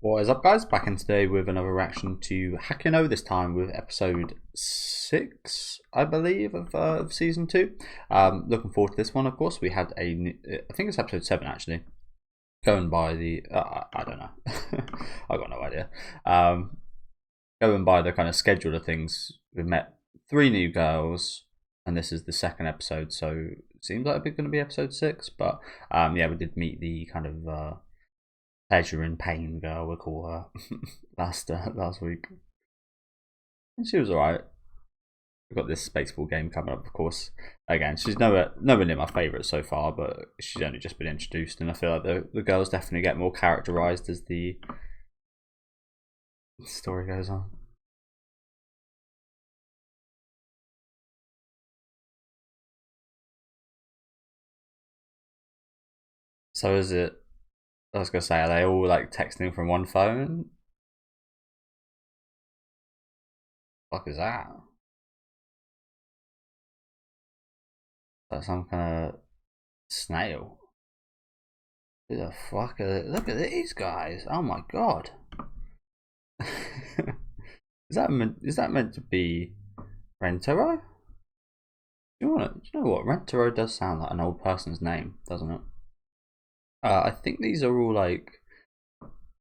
What is up, guys? Back in today with another reaction to Hakino, this time with episode 6, I believe, of season 2. Looking forward to this one, of course. We had I think it's episode 7 actually. Going by the, I don't know. I got no idea. Going by the kind of schedule of things, we've met 3 new girls, and this is the second episode, so it seems like it's going to be episode 6. But yeah, we did meet the kind of pleasure and pain girl, we'll call her, last week. And she was alright. We've got this baseball game coming up, of course. Again, she's nowhere near my favourite so far, but she's only just been introduced, and I feel like the girls definitely get more characterised as the story goes on. So is it, I was gonna say, are they all like texting from one phone? What the fuck is that? That's some kind of snail. Who the fuck are they? Look at these guys! Oh my god! Is that meant to be Rentaro? Do you know what? Rentaro does sound like an old person's name, doesn't it? I think these are all like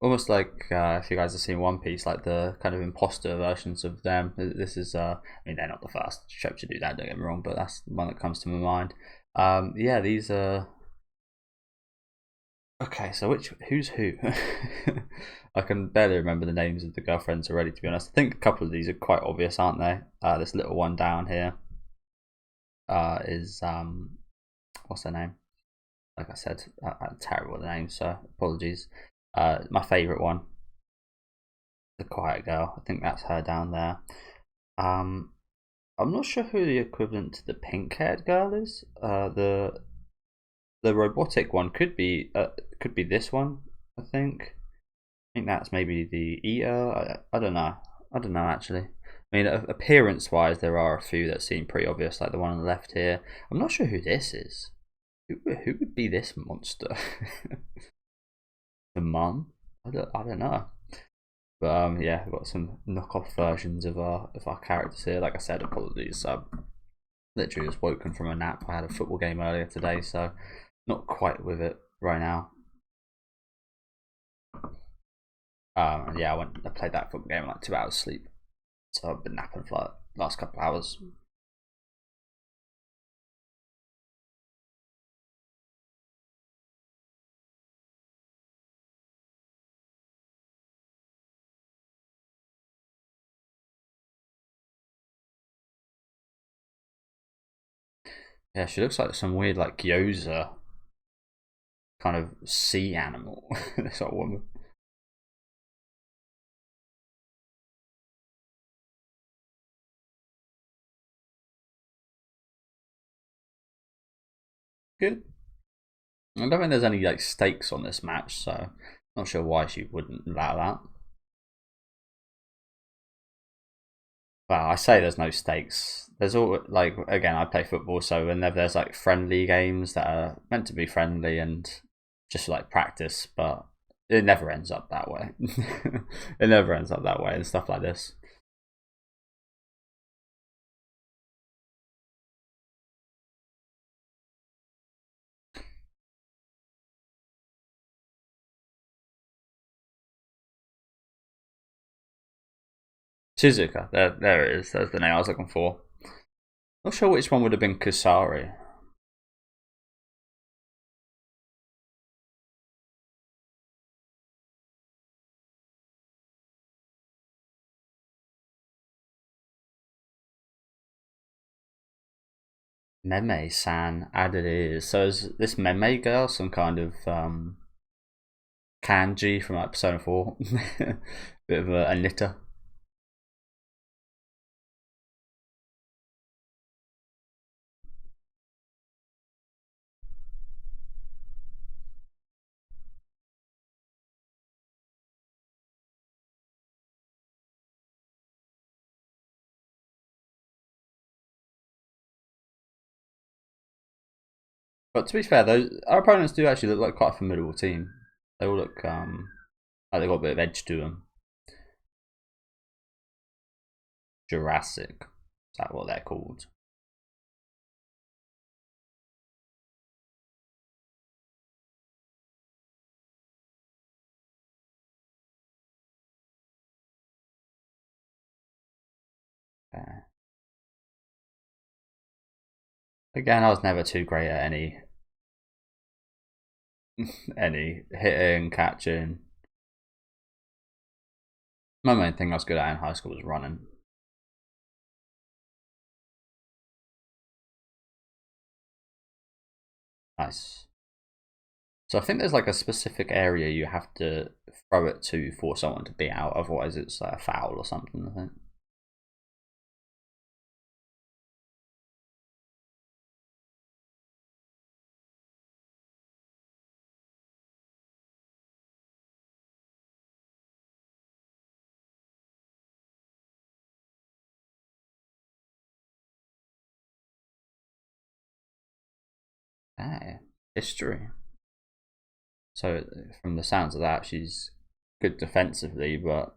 almost like if you guys have seen One Piece, like the kind of imposter versions of them. This is I mean, they're not the first show to do that, don't get me wrong, but that's the one that comes to my mind. Yeah, these are okay. So who's who? I can barely remember the names of the girlfriends already, to be honest. I think a couple of these are quite obvious, aren't they? This little one down here is what's her name? Like I said, I'm terrible with the names, so apologies. My favourite one, the quiet girl. I think that's her down there. I'm not sure who the equivalent to the pink-haired girl is. The robotic one could be this one. I think that's maybe the eater. I don't know. I don't know actually. I mean, appearance-wise, there are a few that seem pretty obvious, like the one on the left here. I'm not sure who this is. Who would be this monster? The mum? I don't know. But yeah, we've got some knockoff versions of our characters here. Like I said, apologies. Literally just woken from a nap. I had a football game earlier today, so not quite with it right now. Yeah, I played that football game in like 2 hours sleep, so I've been napping for like the last couple of hours. Yeah, she looks like some weird like gyoza kind of sea animal. This old woman. Good. I don't think there's any like stakes on this match, so I'm not sure why she wouldn't allow that. Well, I say there's no stakes. There's all like, again, I play football, so whenever there's like friendly games that are meant to be friendly and just like practice, but it never ends up that way. It never ends up that way and stuff like this. Shizuka, there it is. There's the name I was looking for. Not sure which one would have been Kusari. Meme-san added is. So is this Meme girl some kind of kanji from like Persona 4? Bit of a knitter. But to be fair, our opponents do actually look like quite a formidable team. They all look Like they got a bit of edge to them. Jurassic. Is that what they're called? Again, I was never too great at any hitting, catching. My main thing I was good at in high school was running. Nice. So I think there's like a specific area you have to throw it to for someone to be out. Otherwise, it's like a foul or something, I think. Ah, history. So from the sounds of that, she's good defensively, but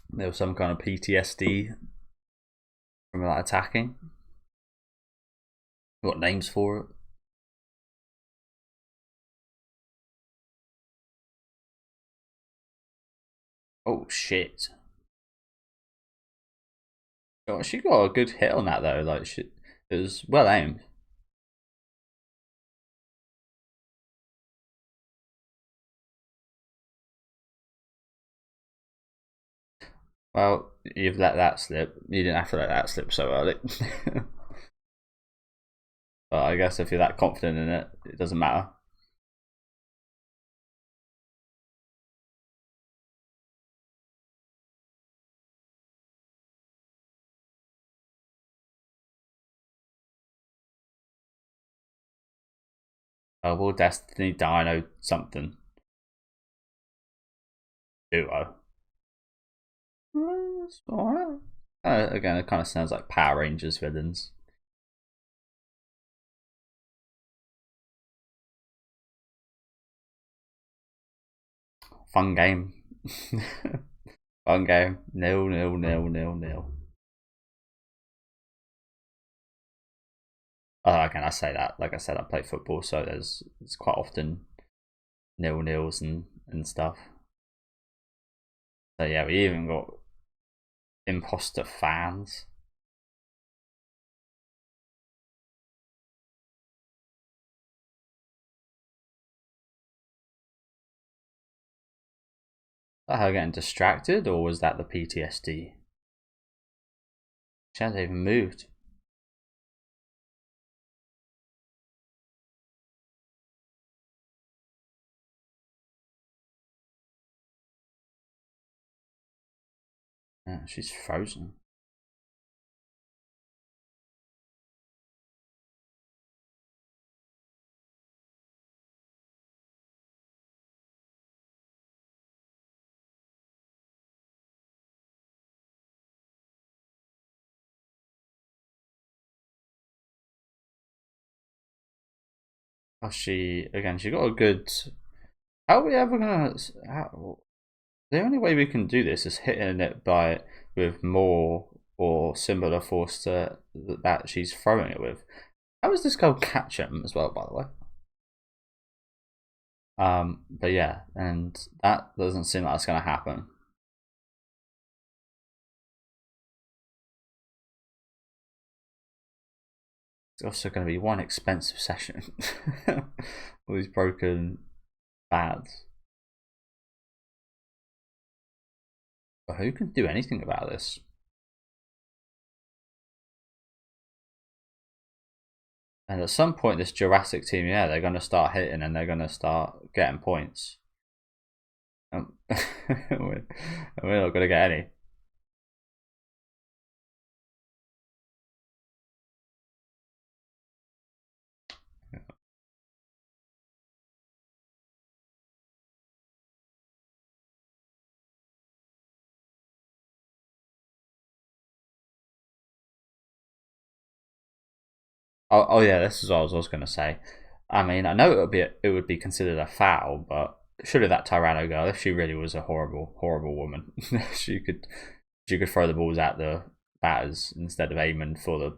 there was some kind of PTSD from that attacking. Got names for it? Oh shit! Oh, she got a good hit on that though. Like it was well aimed. Well, you've let that slip. You didn't have to let that slip so early. But I guess if you're that confident in it, it doesn't matter. Will Destiny Dino something? Duo. Alright. Again, it kind of sounds like Power Rangers villains. Fun game. Fun game. Nil, nil, nil, nil, nil. Again, I say that. Like I said, I play football, so it's quite often nil nils and stuff. So yeah, we even got imposter fans. Was that her getting distracted, or was that the PTSD? She hasn't even moved. Yeah, she's frozen. Oh, she again. She got a good. How are we ever gonna? The only way we can do this is hitting it by with more or similar force to that she's throwing it with. How does this girl catch him as well? By the way. But yeah, and that doesn't seem like it's gonna happen. It's also going to be one expensive session. All these broken pads. But who can do anything about this? And at some point, this Jurassic team, yeah, they're going to start hitting and they're going to start getting points. We're not going to get any. Oh yeah, this is what I was going to say. I mean, I know it would be considered a foul, but surely that Tyranno girl, if she really was a horrible woman, she could throw the balls at the batters instead of aiming for the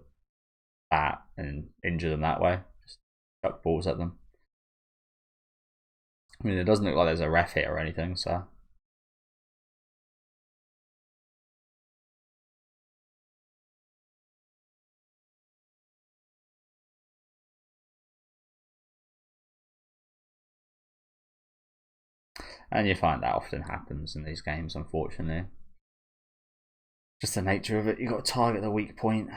bat and injure them that way. Just chuck balls at them. I mean, it doesn't look like there's a ref here or anything, so. And you find that often happens in these games, unfortunately. Just the nature of it. You've got to target the weak point.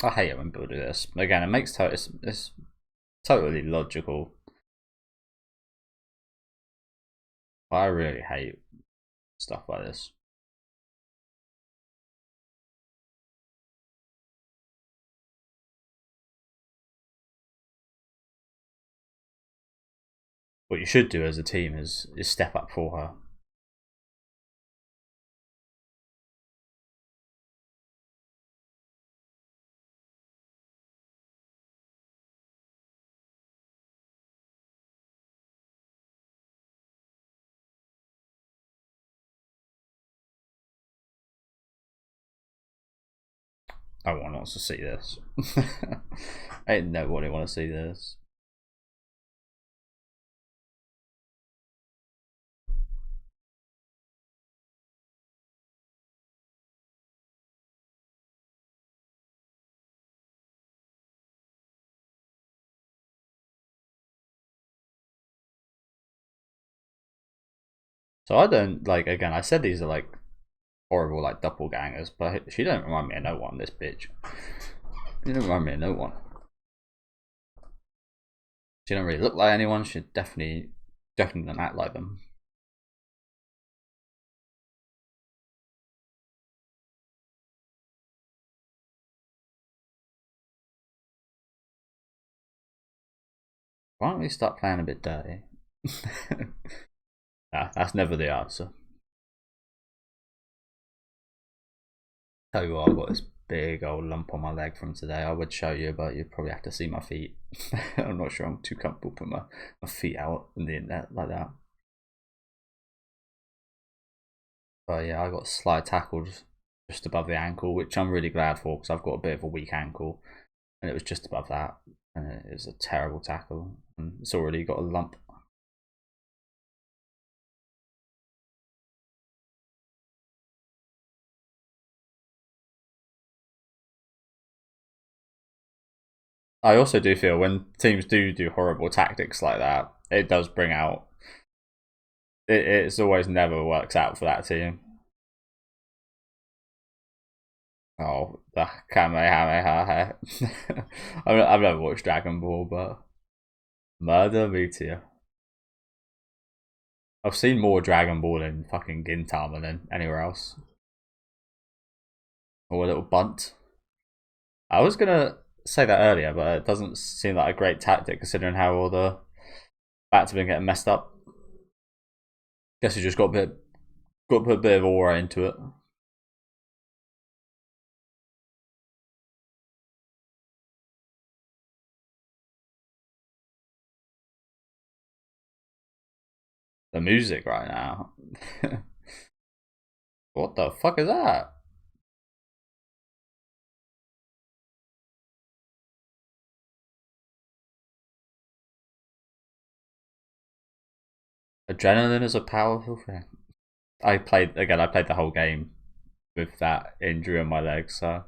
I hate it when people do this. Again, it makes it's totally logical. I really hate stuff like this. What you should do as a team is step up for her. No one wants to see this. Ain't nobody want to see this. So I don't like. Again, I said these are like horrible, like doppelgangers, but she don't remind me of no one. This bitch. She don't remind me of no one. She don't really look like anyone. She definitely don't act like them. Why don't we start playing a bit dirty? Nah, that's never the answer. Tell you what, I've got this big old lump on my leg from today. I would show you, but you'd probably have to see my feet. I'm not sure I'm too comfortable putting my feet out on the internet like that. But yeah, I got slide tackled just above the ankle, which I'm really glad for because I've got a bit of a weak ankle, and it was just above that, and it was a terrible tackle, and it's already got a lump. I also do feel when teams do horrible tactics like that, it does bring out. It's always never works out for that team. Oh, the Kamehameha. I've never watched Dragon Ball, but Murder Meteor. I've seen more Dragon Ball in fucking Gintama than anywhere else. Or a little bunt. I was gonna say that earlier, but it doesn't seem like a great tactic considering how all the bats have been getting messed up. Guess you just got to put a bit of aura into it. The music right now. What the fuck is that? Adrenaline is a powerful thing. I played the whole game with that injury on my leg, so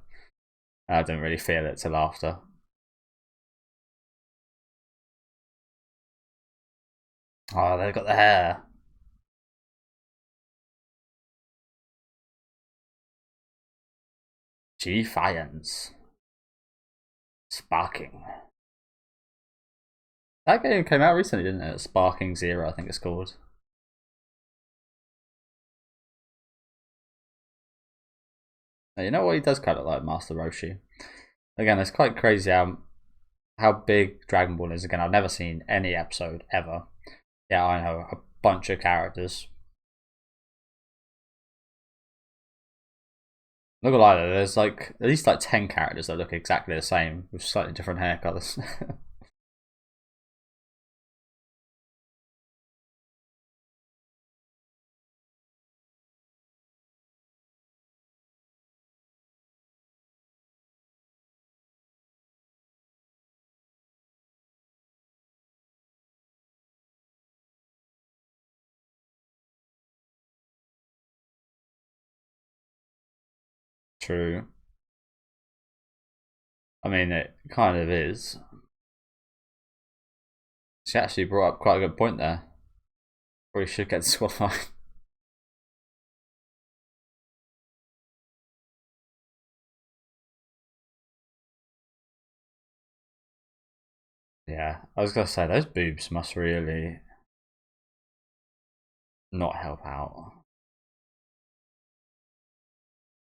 I didn't really feel it till after. Oh, they've got the hair. G-Fiance. Sparking. That game came out recently, didn't it? Sparking Zero, I think it's called. Now, you know what? He does kind of like Master Roshi. Again, it's quite crazy how how big Dragon Ball is again. I've never seen any episode ever. Yeah, I know, a bunch of characters. Not gonna lie though, there's like at least like 10 characters that look exactly the same with slightly different hair colours. True. I mean, it kind of is. She actually brought up quite a good point there. Probably should get disqualified. Yeah, I was gonna say those boobs must really not help out.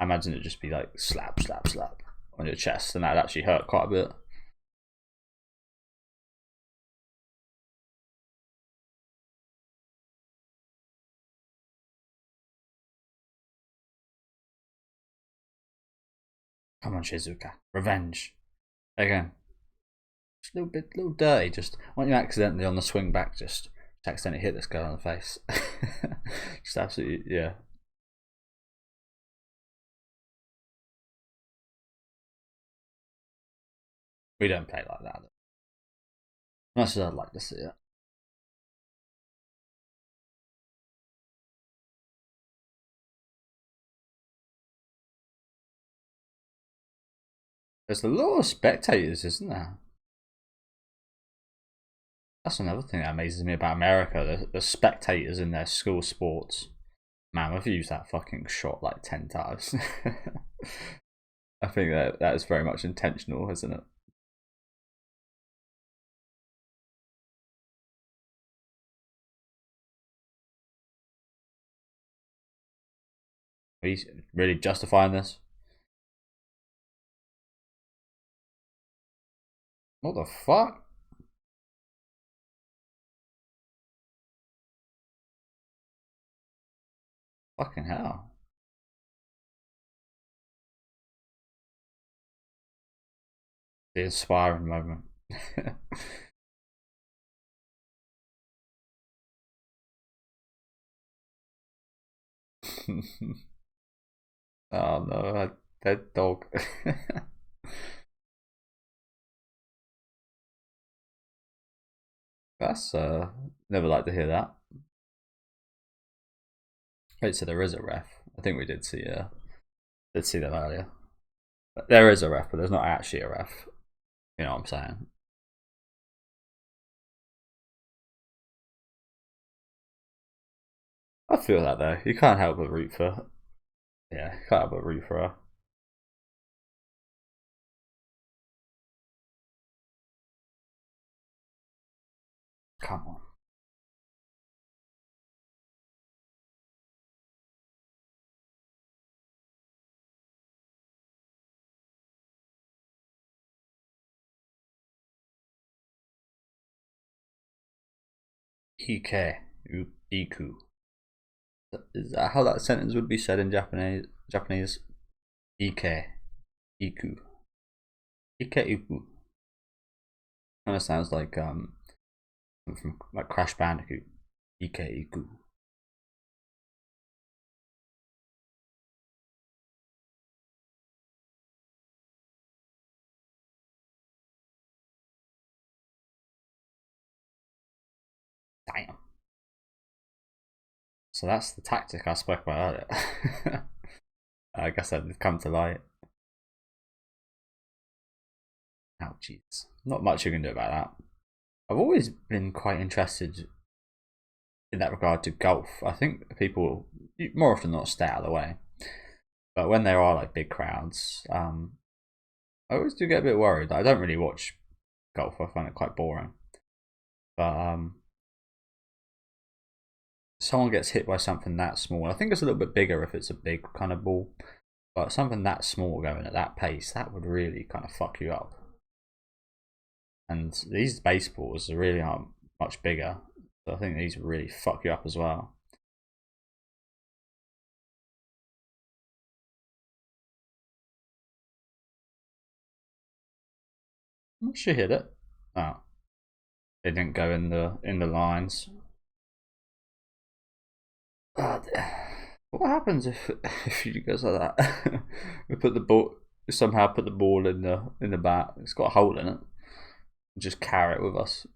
I imagine it'd just be like slap, slap, slap on your chest, and that'd actually hurt quite a bit. Come on, Shizuka, revenge again. Just a little dirty. Just when you accidentally on the swing back, just accidentally hit this girl in the face. Just absolutely, yeah. We don't play like that. Much as I'd like to see it. There's a lot of spectators, isn't there? That's another thing that amazes me about America. The spectators in their school sports. Man, we've used that fucking shot like 10 times. I think that is very much intentional, isn't it? Are you really justifying this? What the fuck? Fucking hell. The inspiring moment. Oh no, dead dog. That's never like to hear that. Wait, so there is a ref. I think we did see them earlier. But there is a ref, but there's not actually a ref. You know what I'm saying? I feel that though. You can't help but root for. Yeah, you can't help but root for her. Come on. Ike. Iku. Is that how that sentence would be said in Japanese? Ike. Iku. Ike Iku. Kind of sounds like from like Crash Bandicoot. Ike Iku. Damn. So that's the tactic I spoke about earlier. I guess that did come to light. Oh, jeez. Not much you can do about that. I've always been quite interested in that regard to golf. I think people more often than not stay out of the way. But when there are like big crowds, I always do get a bit worried. I don't really watch golf. I find it quite boring. But someone gets hit by something that small. I think it's a little bit bigger if it's a big kind of ball. But something that small going at that pace, that would really kind of fuck you up. And these baseballs really aren't much bigger, so I think these really fuck you up as well. She hit it. Oh, it didn't go in the lines. What happens if she goes like that? We put the ball somehow put the ball in the bat. It's got a hole in it. Just carry it with us.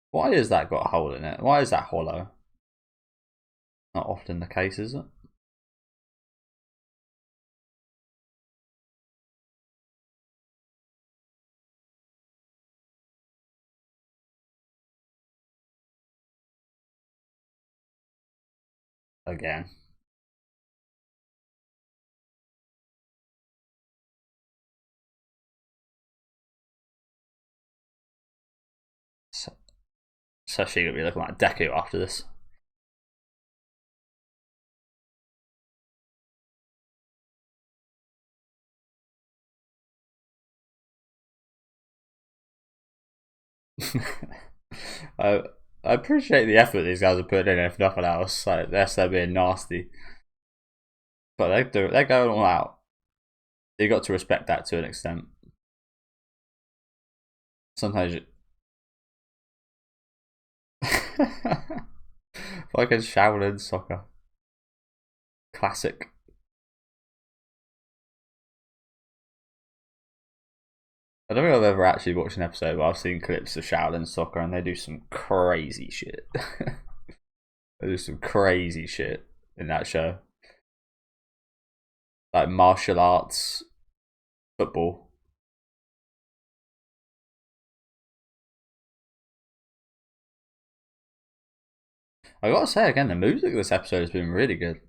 Why has that got a hole in it? Why is that hollow? Not often the case, is it? Again. So she's gonna be looking like Deku after this. I I appreciate the effort these guys are putting in, if nothing else. Like they're being nasty, but they're going all out. You got to respect that to an extent. Sometimes you... Fucking Shaolin soccer, classic. I don't think I've ever actually watched an episode, but I've seen clips of Shaolin soccer, and they do some crazy shit. They do some crazy shit in that show, like martial arts, football. I gotta say again, the music of this episode has been really good.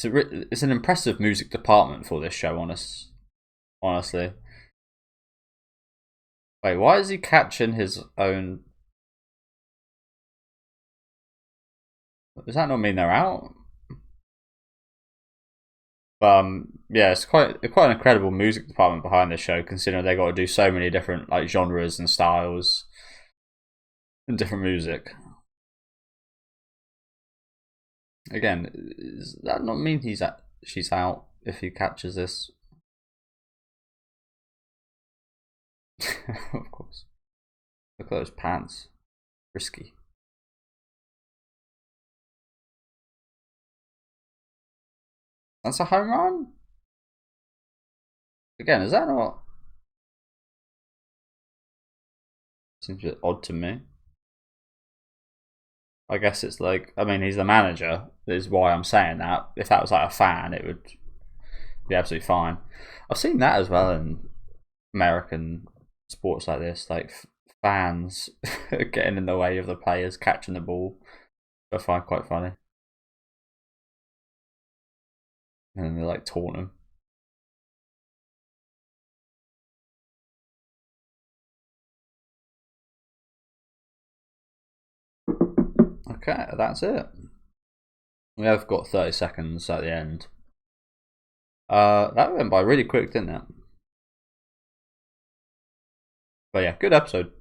It's an impressive music department for this show, honestly. Wait, why is he catching his own? Does that not mean they're out? Yeah, it's quite an incredible music department behind this show, considering they got to do so many different like genres and styles and different music. Again, does that not mean she's out if he catches this? Of course. Look at those pants. Risky. That's a home run? Again, is that not... Seems a bit odd to me. I guess it's like, I mean, he's the manager, is why I'm saying that. If that was like a fan, it would be absolutely fine. I've seen that as well in American sports like this, like fans getting in the way of the players catching the ball. I find quite funny. And then they like taunt them. Okay, that's it. We have got 30 seconds at the end. That went by really quick, didn't it? But yeah, good episode.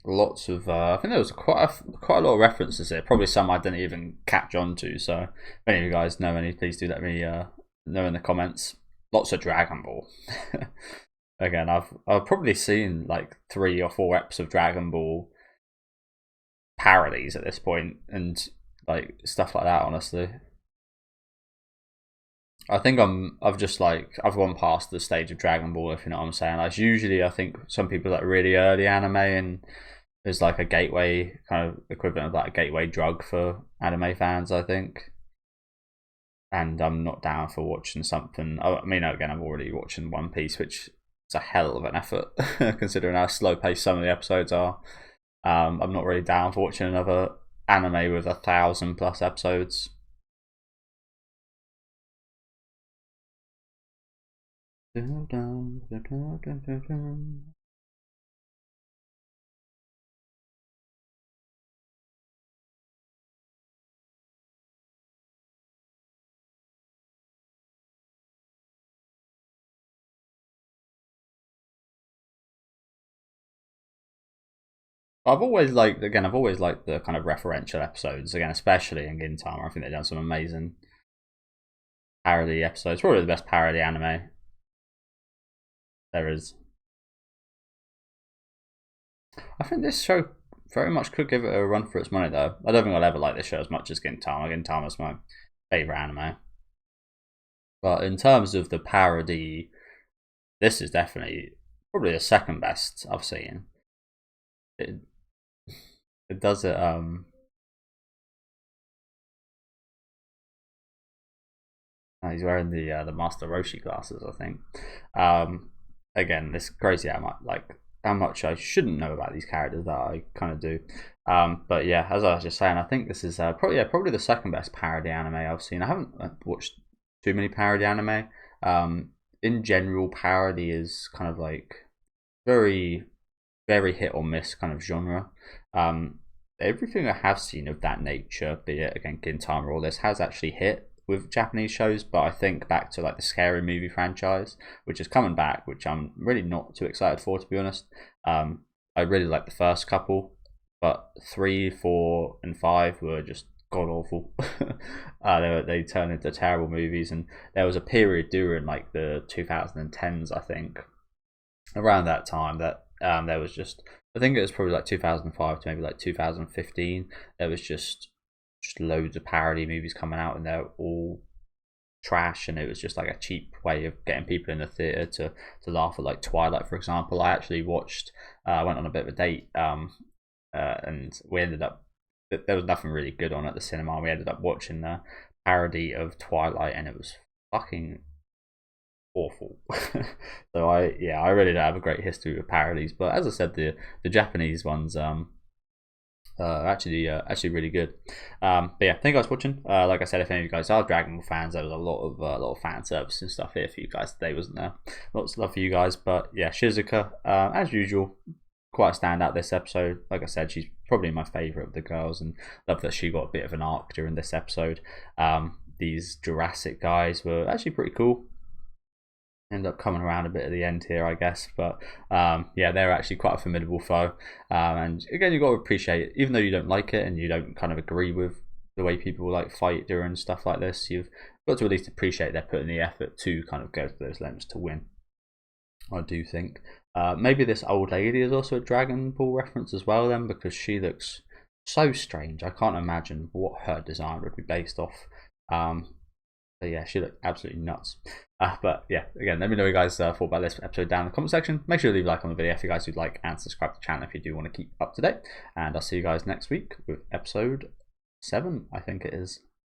Lots of I think there was quite a lot of references here. Probably some I didn't even catch on to. So if any of you guys know any, please do let me know in the comments. Lots of Dragon Ball. Again, I've probably seen like 3 or 4 eps of Dragon Ball parodies at this point, and like stuff like that. Honestly, I think I've gone past the stage of Dragon Ball, if you know what I'm saying. Like usually, I think some people like really early anime and is like a gateway kind of equivalent of like a gateway drug for anime fans, I think. And I'm not down for watching something. I mean, again, I'm already watching One Piece, which is a hell of an effort considering how slow paced some of the episodes are. I'm not really down for watching another anime with 1,000+ episodes. I've always liked the kind of referential episodes again, especially in Gintama. I think they've done some amazing parody episodes. Probably the best parody anime there is. I think this show very much could give it a run for its money, though. I don't think I'll ever like this show as much as Gintama. Gintama's my favourite anime. But in terms of the parody, this is definitely probably the second best I've seen. It does it. He's wearing the Master Roshi glasses, I think. Again, it's crazy how much I shouldn't know about these characters that I kind of do. But yeah, as I was just saying, I think this is probably the second best parody anime I've seen. I haven't watched too many parody anime. In general, parody is kind of like very, very hit or miss kind of genre. Everything I have seen of that nature, be it again Gintama or this, has actually hit with Japanese shows. But I think back to like the Scary Movie franchise, which is coming back, which I'm really not too excited for, to be honest. I really like the first couple, but 3, 4, and 5 were just god awful. They turned into terrible movies, and there was a period during like the 2010s, I think, around that time that there was just, I think it was probably like 2005 to maybe like 2015. There was just loads of parody movies coming out, and they're all trash, and it was just like a cheap way of getting people in the theater to laugh at, like Twilight, for example. I actually watched, went on a bit of a date, and we ended up, there was nothing really good on at the cinema. We ended up watching the parody of Twilight, and it was fucking awful. So I really don't have a great history with parodies, but as I said, the Japanese ones actually really good. But yeah, thank you guys for watching. Like I said, if any of you guys are Dragon Ball fans, there was a lot of fan service and stuff here for you guys today, wasn't there? Lots of love for you guys. But yeah, Shizuka, as usual, quite a standout this episode. Like I said, she's probably my favourite of the girls, and love that she got a bit of an arc during this episode. These Jurassic guys were actually pretty cool. End up coming around a bit at the end here, I guess, but yeah, they're actually quite a formidable foe. And again, you've got to appreciate, even though you don't like it and you don't kind of agree with the way people like fight during stuff like this, you've got to at least appreciate they're putting the effort to kind of go to those lengths to win. I do think maybe this old lady is also a Dragon Ball reference as well, then, because she looks so strange. I can't imagine what her design would be based off. But yeah, she looked absolutely nuts. But yeah, again, let me know what you guys thought about this episode down in the comment section. Make sure to leave a like on the video if you guys would like, and subscribe to the channel if you do want to keep up to date. And I'll see you guys next week with episode 7, I think it is.